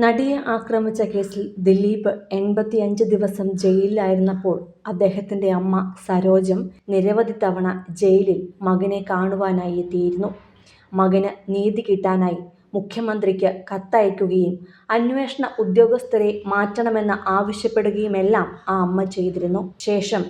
നടിയെ ആക്രമിച്ച കേസിൽ ദിലീപ് 85 ദിവസം ജയിലിലായിരുന്നപ്പോൾ അദ്ദേഹത്തിന്റെ അമ്മ സരോജം നിരവധി തവണ ജയിലിൽ മകനെ കാണുവാനായി എത്തിയിരുന്നു. മകന് നീതി കിട്ടാനായി മുഖ്യമന്ത്രിക്ക് കത്തയക്കുകയും അന്വേഷണ ഉദ്യോഗസ്ഥരെ മാറ്റണമെന്ന് ആവശ്യപ്പെടുകയുമെല്ലാം ആ അമ്മ ചെയ്തിരുന്നു. ശേഷം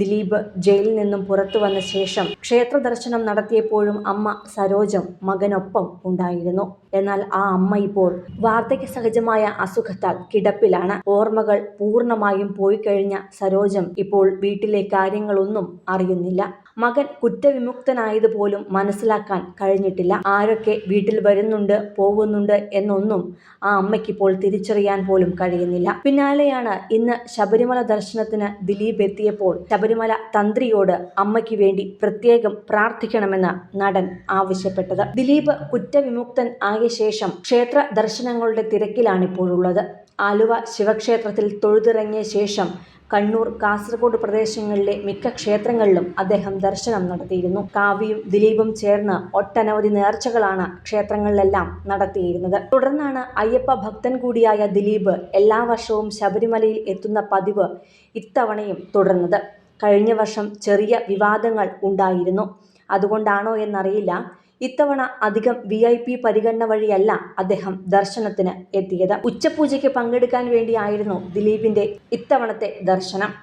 ദിലീപ് ജയിലിൽ നിന്നും പുറത്തു വന്ന ശേഷം ക്ഷേത്ര ദർശനം നടത്തിയപ്പോഴും അമ്മ സരോജം മകനൊപ്പം ഉണ്ടായിരുന്നു. എന്നാൽ ആ അമ്മ ഇപ്പോൾ വാർദ്ധക്യ സഹജമായ അസുഖത്താൽ കിടപ്പിലാണ്. ഓർമ്മകൾ പൂർണ്ണമായും പോയി കഴിഞ്ഞ സരോജം ഇപ്പോൾ വീട്ടിലെ കാര്യങ്ങളൊന്നും അറിയുന്നില്ല. മകൻ കുറ്റവിമുക്തനായതുപോലും മനസ്സിലാക്കാൻ കഴിഞ്ഞിട്ടില്ല. ആരൊക്കെ വീട്ടിൽ വരുന്നുണ്ട് പോകുന്നുണ്ട് എന്നൊന്നും ആ അമ്മയ്ക്കിപ്പോൾ തിരിച്ചറിയാൻ പോലും കഴിയുന്നില്ല. പിന്നാലെയാണ് ഇന്ന് ശബരിമല ദർശനത്തിന് ദിലീപ് എത്തിയപ്പോൾ ശബരിമല തന്ത്രിയോട് അമ്മയ്ക്ക് വേണ്ടി പ്രത്യേകം പ്രാർത്ഥിക്കണമെന്ന് നടൻ ആവശ്യപ്പെട്ടത്. ദിലീപ് കുറ്റവിമുക്തൻ ആയ ശേഷം ക്ഷേത്ര ദർശനങ്ങളുടെ തിരക്കിലാണിപ്പോഴുള്ളത്. ആലുവ ശിവക്ഷേത്രത്തിൽ തൊഴുതിറങ്ങിയ ശേഷം കണ്ണൂർ, കാസർഗോഡ് പ്രദേശങ്ങളിലെ മിക്ക ക്ഷേത്രങ്ങളിലും അദ്ദേഹം ദർശനം നടത്തിയിരുന്നു. കാവ്യയും ദിലീപും ചേർന്ന് ഒട്ടനവധി നേർച്ചകളാണ് ക്ഷേത്രങ്ങളിലെല്ലാം നടത്തിയിരുന്നത്. തുടർന്നാണ് അയ്യപ്പ ഭക്തൻ കൂടിയായ ദിലീപ് എല്ലാ വർഷവും ശബരിമലയിൽ എത്തുന്ന പതിവ് ഇത്തവണയും തുടർന്നത്. കഴിഞ്ഞ വർഷം ചെറിയ വിവാദങ്ങൾ ഉണ്ടായിരുന്നു. അതുകൊണ്ടാണോ എന്നറിയില്ല, ഇത്തവണ അധികം VIP പരിഗണന വഴിയല്ല അദ്ദേഹം ദർശനത്തിന് എത്തിയത്. ഉച്ചപൂജയ്ക്ക് പങ്കെടുക്കാൻ വേണ്ടിയായിരുന്നു ദിലീപിന്റെ ഇത്തവണത്തെ ദർശനം.